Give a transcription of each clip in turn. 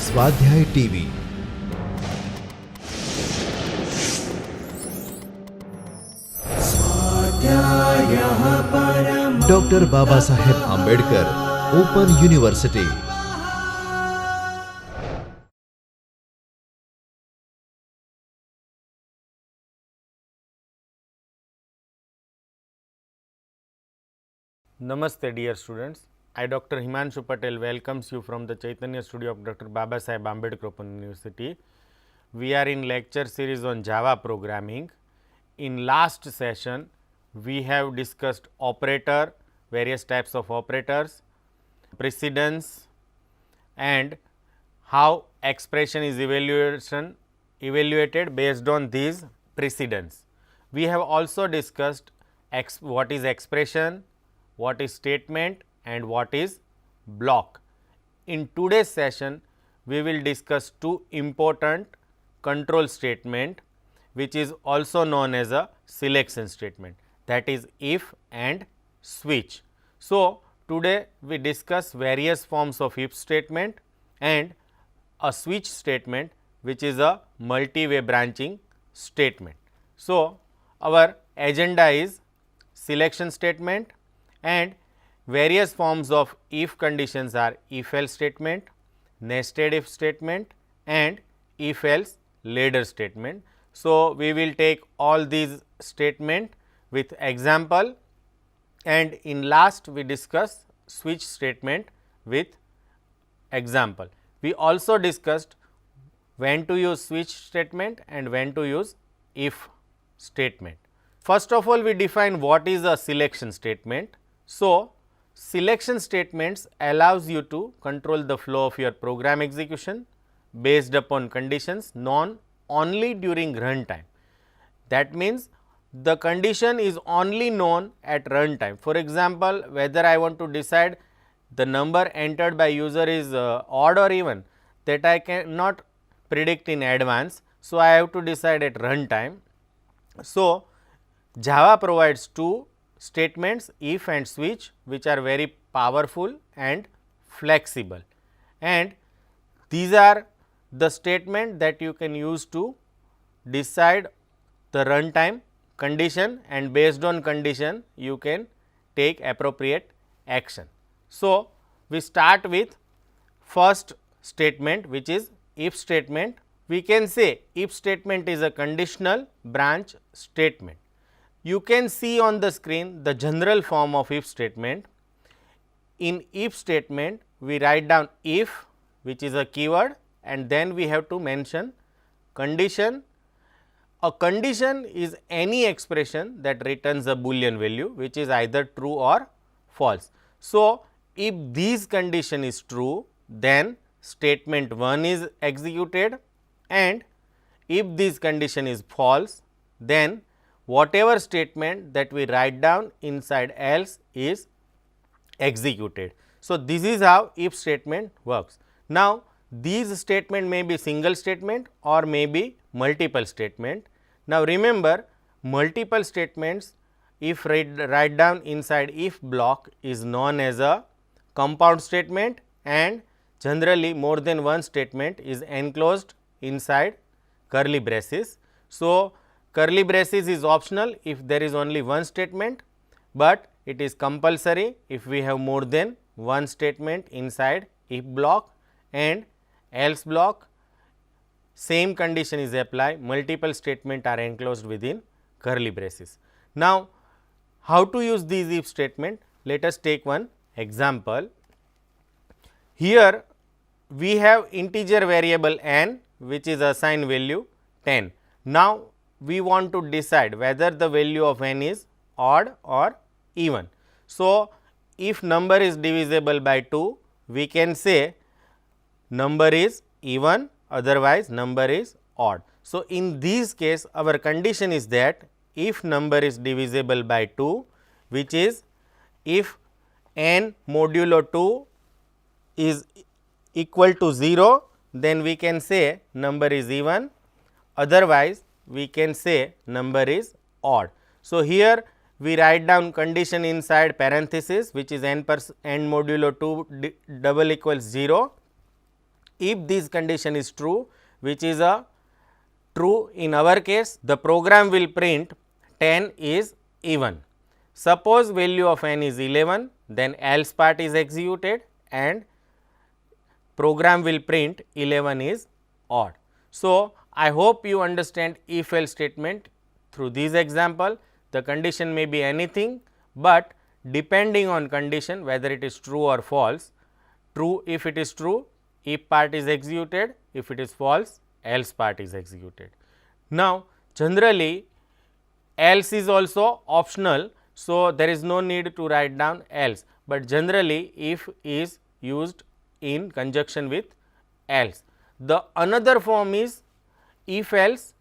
स्वाध्याय TV doctor Baba Saheb Ambedkar open university. Namaste dear students, I Dr. Himanshu Patel welcomes you from the Chaitanya studio of Dr. Baba Saheb Ambedkar Open University. We are in lecture series on Java programming. In last session, we have discussed operator, various types of operators, precedence and how expression is evaluated based on these precedence. We have also discussed what is expression, what is statement and what is block. In today's session, we will discuss two important control statement which is also known as a selection statement, that is if and switch. So, today we discuss various forms of if statement and a switch statement which is a multi-way branching statement. So, our agenda is selection statement and various forms of if conditions are if else statement, nested if statement and if else ladder statement. So, we will take all these statement with example and in last we discuss switch statement with example. We also discussed when to use switch statement and when to use if statement. First of all, we define what is a selection statement. So, selection statements allows you to control the flow of your program execution based upon conditions known only during runtime. That means, the condition is only known at runtime. For example, whether I want to decide the number entered by user is odd or even, that I cannot predict in advance. So, I have to decide at runtime. So, Java provides two statements if and switch which are very powerful and flexible, and these are the statement that you can use to decide the runtime condition and based on condition you can take appropriate action. So, we start with first statement which is if statement. We can say if statement is a conditional branch statement. You can see on the screen the general form of if statement. In if statement, we write down if which is a keyword and then we have to mention condition. A condition is any expression that returns a boolean value which is either true or false. So, if this condition is true, then statement 1 is executed, and if this condition is false, then whatever statement that we write down inside else is executed. So, this is how if statement works. Now, these statement may be single statement or may be multiple statement. Now, remember multiple statements if write down inside if block is known as a compound statement, and generally more than one statement is enclosed inside curly braces. So, curly braces is optional if there is only one statement, but it is compulsory if we have more than one statement inside if block and else block. Same condition is applied, multiple statement are enclosed within curly braces. Now, how to use these if statement? Let us take one example. Here we have integer variable n which is assigned value 10. Now, we want to decide whether the value of n is odd or even. So, if number is divisible by 2, we can say number is even, otherwise number is odd. So, in this case our condition is that if number is divisible by 2, which is if n modulo 2 is equal to 0, then we can say number is even, otherwise we can say number is odd. So, here we write down condition inside parenthesis which is n modulo 2 double equals 0, if this condition is true, which is a true in our case, the program will print 10 is even. Suppose value of n is 11, then else part is executed and program will print 11 is odd. So, I hope you understand if else statement through this example. The condition may be anything, but depending on condition whether it is true or false. True if it is true, if part is executed, if it is false, else part is executed. Now, generally else is also optional, so there is no need to write down else, but generally if is used in conjunction with else. The another form is if else,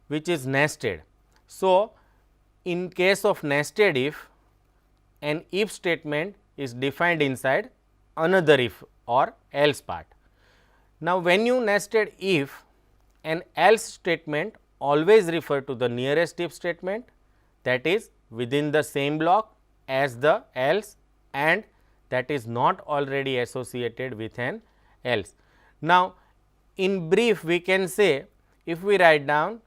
which is nested. So, in case of nested if, an if statement is defined inside another if or else part. Now, when you nested if, an else statement always refer to the nearest if statement, that is within the same block as the else and that is not already associated with an else. Now, in brief we can say, if we write down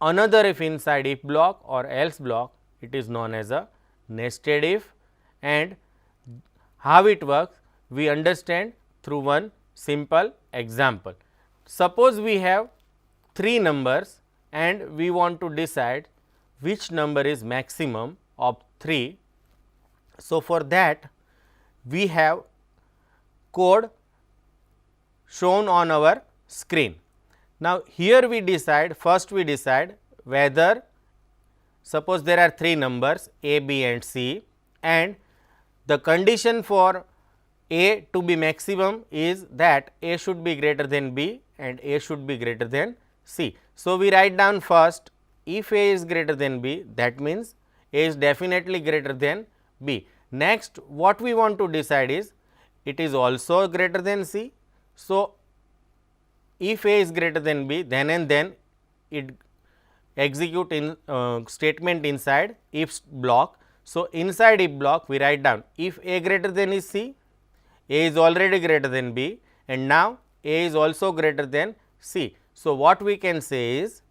another if inside if block or else block, it is known as a nested if, and how it works we understand through one simple example. Suppose we have 3 numbers and we want to decide which number is maximum of 3. So, for that we have code shown on our screen. Now, here we decide, first we decide whether, suppose there are 3 numbers A, B and C, and the condition for A to be maximum is that A should be greater than B and A should be greater than C. So, we write down first, if A is greater than B, that means A is definitely greater than B. Next, what we want to decide is, it is also greater than C. So, if A is greater than B, then and then it execute in statement inside if block. So, inside if block we write down, if A greater than is C, A is already greater than B and now A is also greater than C. So, what we can say is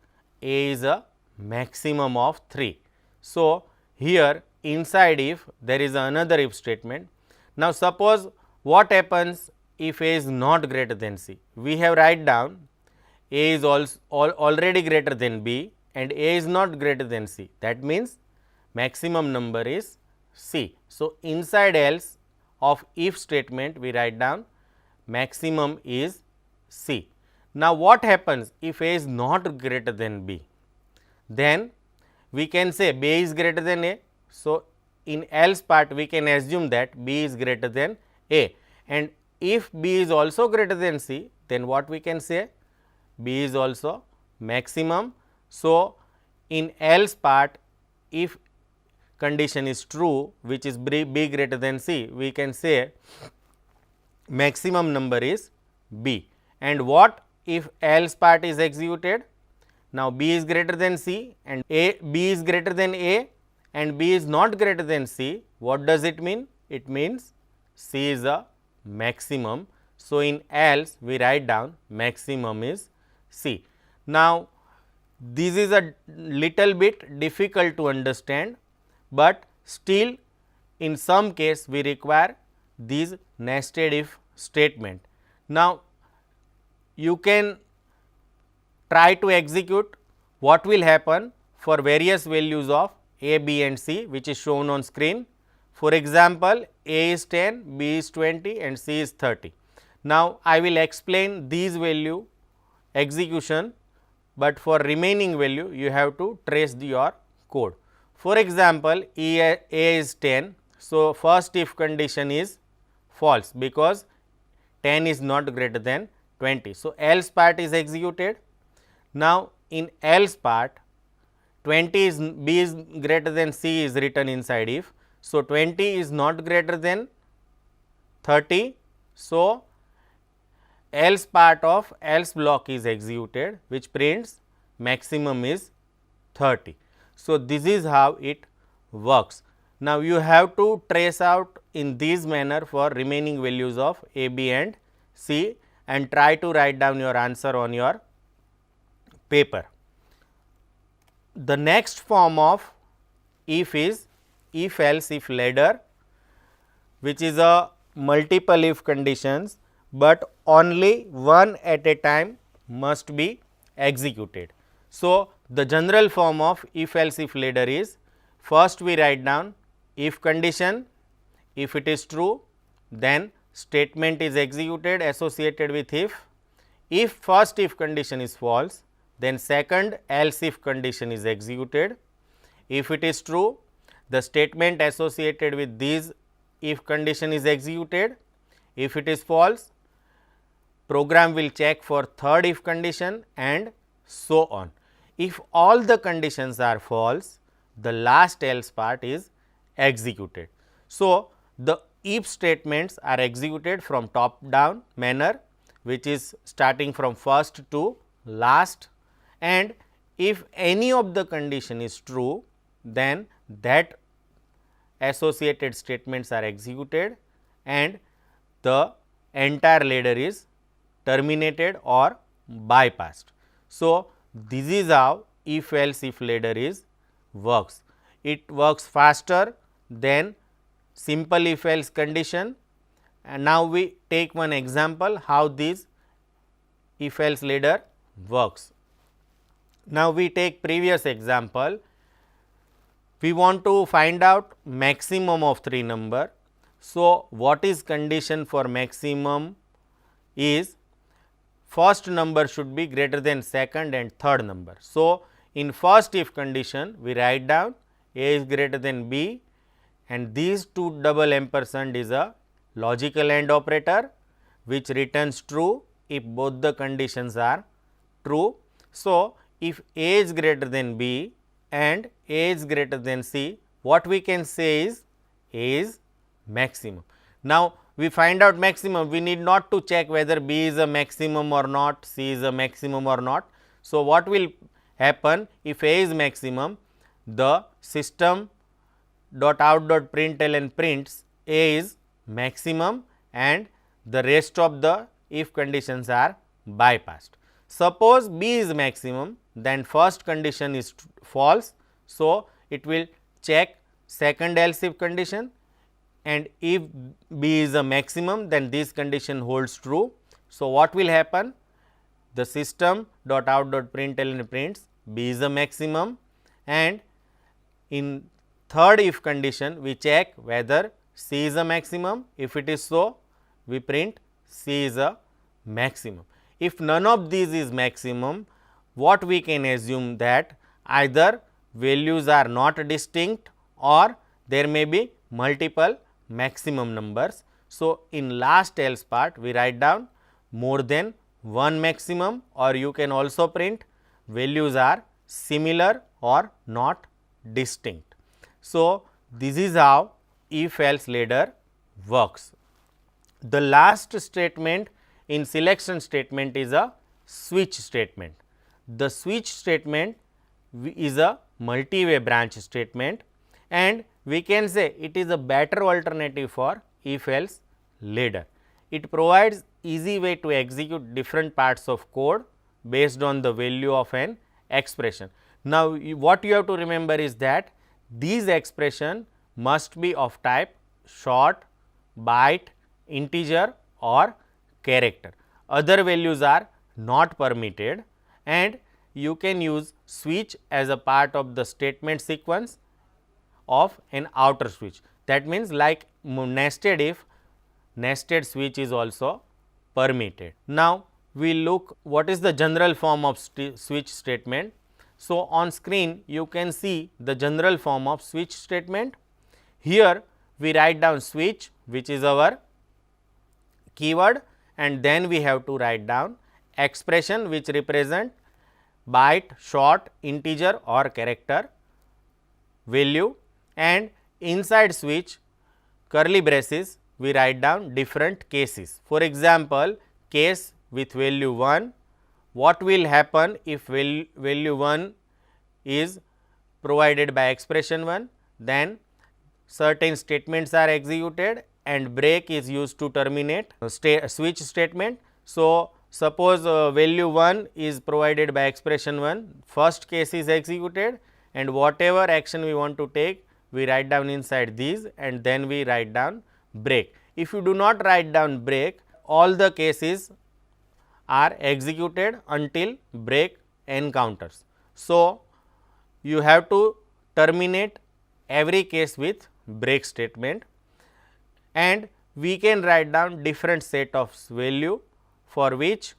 A is a maximum of 3. So, here inside if there is another if statement. Now, suppose what happens if A is not greater than C? We have write down A is already greater than B and A is not greater than C. That means maximum number is C. So, inside else of if statement we write down maximum is C. Now, what happens if A is not greater than B? Then we can say B is greater than A. So, in else part we can assume that B is greater than A, and if B is also greater than C, then what we can say? B is also maximum. So, in else part, if condition is true, which is B greater than C, we can say maximum number is B. And what if else part is executed? Now, B is greater than C and B is greater than A and B is not greater than C. What does it mean? It means C is a maximum. So, in else we write down maximum is C. Now, this is a little bit difficult to understand, but still in some case we require these nested if statement. Now, you can try to execute what will happen for various values of A, B and C, which is shown on screen. For example, A is 10, B is 20 and C is 30. Now, I will explain these value execution, but for remaining value you have to trace your code. For example, A is 10. So, first if condition is false because 10 is not greater than 20. So, else part is executed. Now, in else part 20 is B is greater than C is written inside if. So, 20 is not greater than 30. So, else part of else block is executed, which prints maximum is 30. So, this is how it works. Now, you have to trace out in this manner for remaining values of A, B and C, and try to write down your answer on your paper. The next form of if is if else if ladder, which is a multiple if conditions, but only one at a time must be executed. So, the general form of if else if ladder is, first we write down if condition, if it is true then statement is executed associated with if first if condition is false then second else if condition is executed. If it is true, the statement associated with these if condition is executed. If it is false, program will check for third if condition and so on. If all the conditions are false, the last else part is executed. So, the if statements are executed from top down manner, which is starting from first to last, and if any of the condition is true, then that associated statements are executed and the entire ladder is terminated or bypassed. So, this is how if else if ladder is works. It works faster than simple if else condition, and now we take one example how this if else ladder works. Now, we take previous example. We want to find out maximum of 3 number. So, what is condition for maximum is first number should be greater than second and third number. So, in first if condition we write down A is greater than B, and these two double ampersand is a logical AND operator which returns true if both the conditions are true. So, if A is greater than B and A is greater than C, what we can say is A is maximum. Now, we find out maximum, we need not to check whether B is a maximum or not, C is a maximum or not. So, what will happen if A is maximum, the system dot out dot println prints A is maximum and the rest of the if conditions are bypassed. Suppose B is maximum, then first condition is false. So, it will check second else if condition, and if B is a maximum then this condition holds true. So, what will happen? The system dot out dot println prints B is a maximum, and in third if condition we check whether C is a maximum. If it is so, we print C is a maximum. If none of these is maximum, what we can assume that either values are not distinct or there may be multiple maximum numbers. So, in last else part we write down more than one maximum, or you can also print values are similar or not distinct. So, this is how if else ladder works. The last statement in selection statement is a switch statement. The switch statement is a multi-way branch statement, and we can say it is a better alternative for if else ladder. It provides easy way to execute different parts of code based on the value of an expression. Now, what you have to remember is that these expression must be of type short, byte, integer or character. Other values are not permitted, and you can use switch as a part of the statement sequence of an outer switch. That means, like nested if, nested switch is also permitted. Now, we look what is the general form of switch statement. So, on screen you can see the general form of switch statement. Here we write down switch, which is our keyword, and then we have to write down expression which represent byte, short, integer or character value, and inside switch curly braces we write down different cases. For example, case with value 1, what will happen if value 1 is provided by expression 1, then certain statements are executed and break is used to terminate switch statement. So, suppose value 1 is provided by expression 1, first case is executed and whatever action we want to take, we write down inside these and then we write down break. If you do not write down break, all the cases are executed until break encounters. So, you have to terminate every case with break statement, and we can write down different set of value for which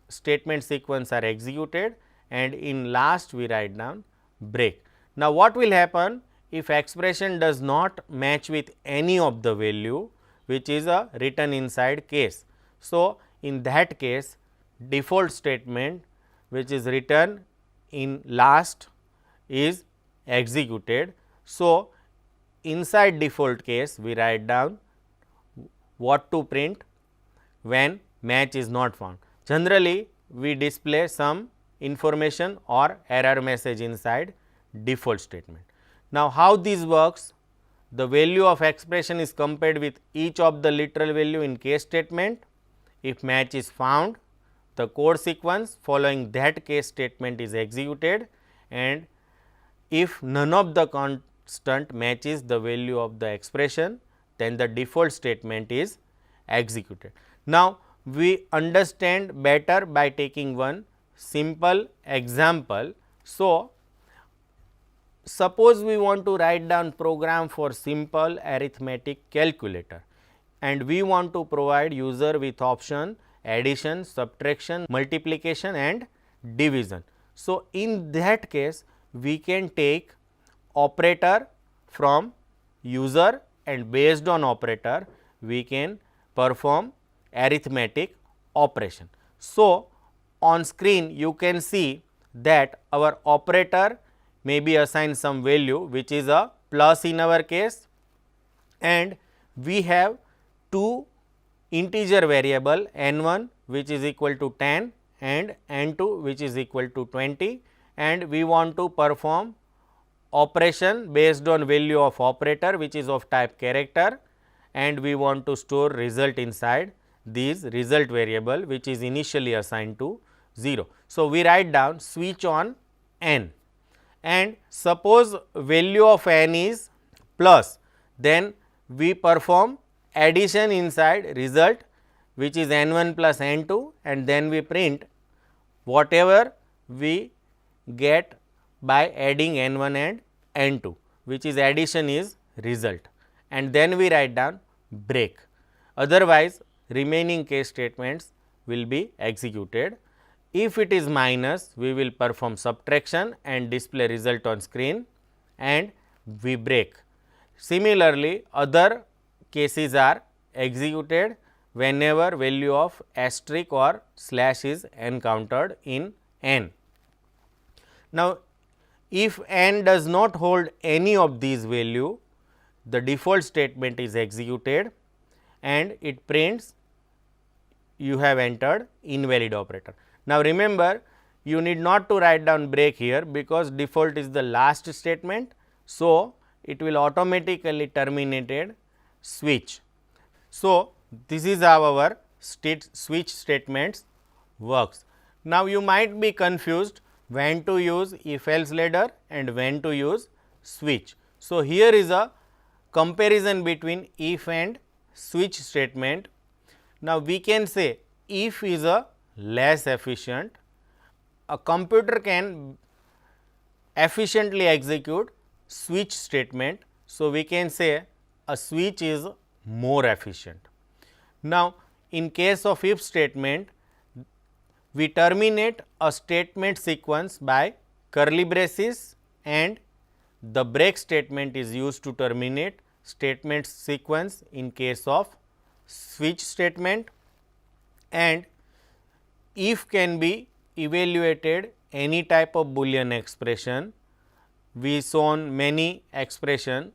statement sequence are executed, and in last we write down break. Now, what will happen if expression does not match with any of the value which is a written inside case? So, in that case default statement which is written in last is executed. So, inside default case we write down what to print when match is not found. Generally, we display some information or error message inside default statement. Now, how this works? The value of expression is compared with each of the literal value in case statement. If match is found, the code sequence following that case statement is executed, and if none of the constant matches the value of the expression, then the default statement is executed. Now, we understand better by taking one simple example. So, suppose we want to write down program for simple arithmetic calculator and we want to provide user with option addition, subtraction, multiplication and division. So, in that case we can take operator from user and based on operator we can perform arithmetic operation. So, on screen you can see that our operator may be assigned some value which is a plus in our case, and we have two integer variable n1 which is equal to 10 and n2 which is equal to 20, and we want to perform operation based on value of operator which is of type character, and we want to store result inside these result variable which is initially assigned to 0. So, we write down switch on n, and suppose value of n is plus, then we perform addition inside result which is n1 plus n2, and then we print whatever we get by adding n1 and n2 which is addition is result, and then we write down break. Otherwise, remaining case statements will be executed. If it is minus, we will perform subtraction and display result on screen and we break. Similarly, other cases are executed whenever value of asterisk or slash is encountered in n. Now, if n does not hold any of these value, the default statement is executed and it prints you have entered invalid operator. Now, remember you need not to write down break here because default is the last statement. So, it will automatically terminated switch. So, this is how our switch statements works. Now, you might be confused when to use if else ladder and when to use switch. So, here is a comparison between if and switch statement. Now, we can say if is a less efficient, a computer can efficiently execute switch statement. So, we can say a switch is more efficient. Now, in case of if statement, we terminate a statement sequence by curly braces, and the break statement is used to terminate statement sequence in case of switch statement, and if can be evaluated any type of Boolean expression. We shown many expression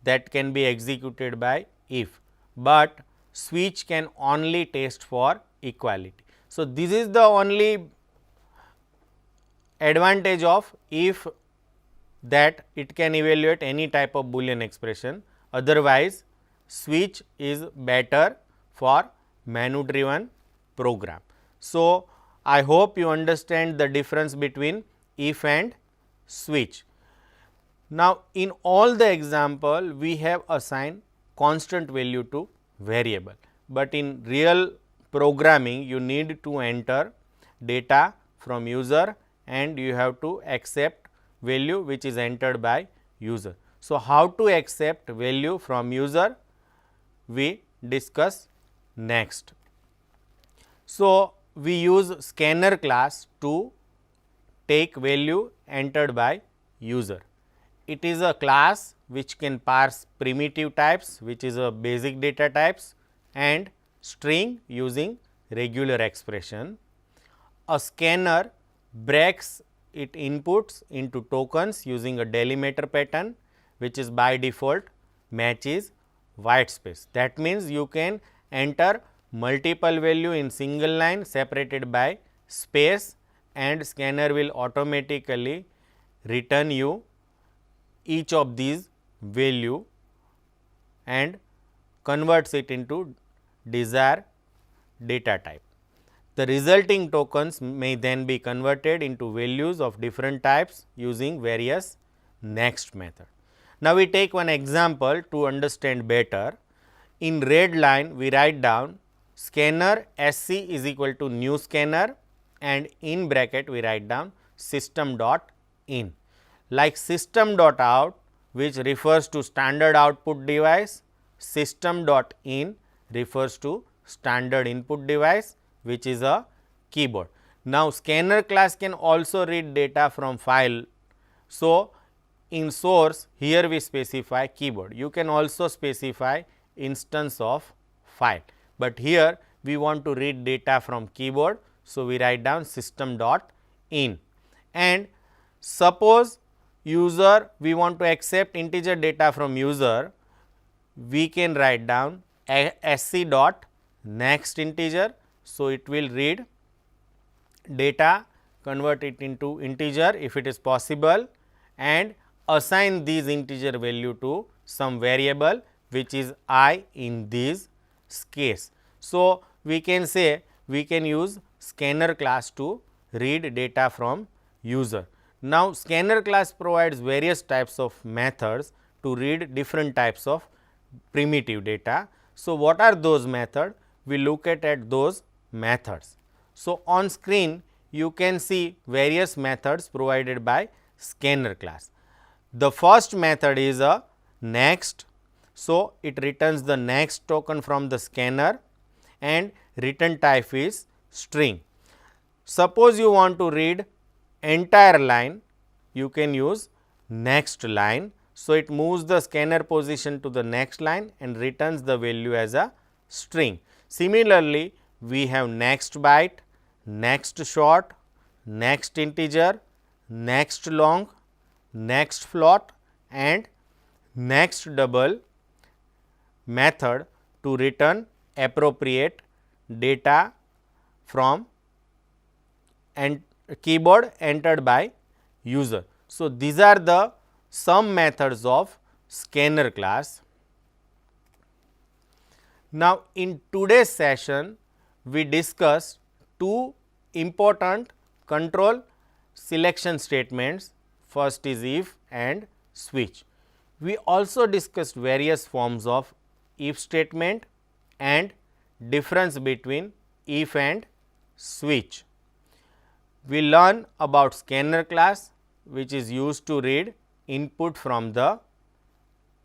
that can be executed by if, but switch can only test for equality. So, this is the only advantage of if, that it can evaluate any type of Boolean expression. Otherwise, switch is better for menu driven program. So, I hope you understand the difference between if and switch. Now, in all the example we have assigned constant value to variable, but in real programming you need to enter data from user and you have to accept value which is entered by user. So, how to accept value from user we discuss next. So, we use scanner class to take value entered by user. It is a class which can parse primitive types, which is a basic data types, and string using regular expression. A scanner breaks its inputs into tokens using a delimiter pattern, which is by default matches white space. That means you can enter multiple value in single line separated by space, and scanner will automatically return you each of these value and converts it into desired data type. The resulting tokens may then be converted into values of different types using various next method. Now, we take one example to understand better. In red line we write down scanner SC is equal to new scanner, and in bracket we write down system dot in. Like system dot out, which refers to standard output device, system dot in refers to standard input device, which is a keyboard. Now, scanner class can also read data from file. So, in source here we specify keyboard. You can also specify instance of file, but here we want to read data from keyboard. So, we write down system dot in, and suppose user we want to accept integer data from user, we can write down sc dot next integer. So, it will read data, convert it into integer if it is possible, and assign these integer value to some variable which is I in this case. So, we can say we can use scanner class to read data from user. Now, scanner class provides various types of methods to read different types of primitive data. So, what are those methods? We look at those methods. So, on screen you can see various methods provided by scanner class. The first method is a next. So, it returns the next token from the scanner and return type is string. Suppose you want to read entire line, you can use next line. So, it moves the scanner position to the next line and returns the value as a string. Similarly, we have next byte, next short, next integer, next long, next float and next double method to return appropriate data from and keyboard entered by user. So, these are the some methods of scanner class. Now, in today's session we discussed two important control selection statements. First is if and switch. We also discussed various forms of if statement and difference between if and switch. We learn about scanner class, which is used to read input from the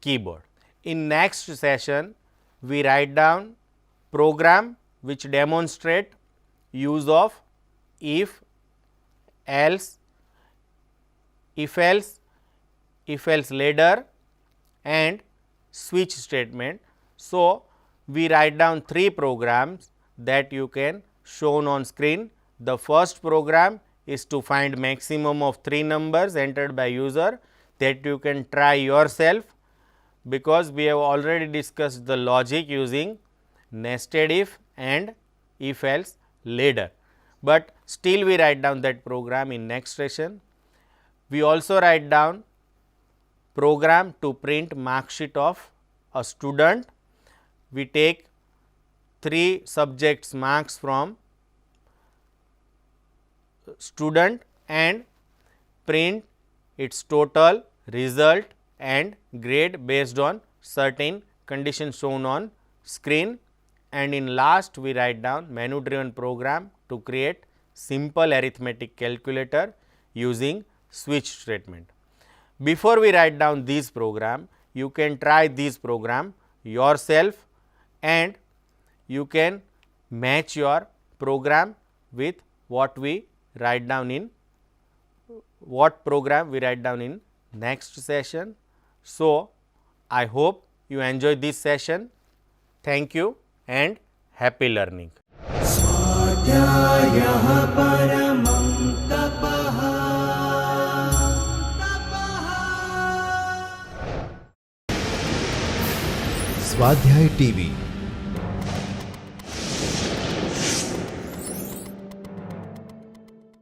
keyboard. In next session, we write down program which demonstrate use of if, else, if else ladder and switch statement. So, we write down three programs that you can shown on screen. The first program is to find maximum of 3 numbers entered by user, that you can try yourself, because we have already discussed the logic using nested if and if else ladder, but still we write down that program in next session. We also write down program to print mark sheet of a student. We take 3 subjects marks from student and print its total result and grade based on certain conditions shown on screen, and in last we write down menu driven program to create simple arithmetic calculator using switch statement. Before we write down these program, you can try these program yourself and you can match your program with what we write down in next session. So, I hope you enjoy this session. Thank you and happy learning. स्वाध्याय TV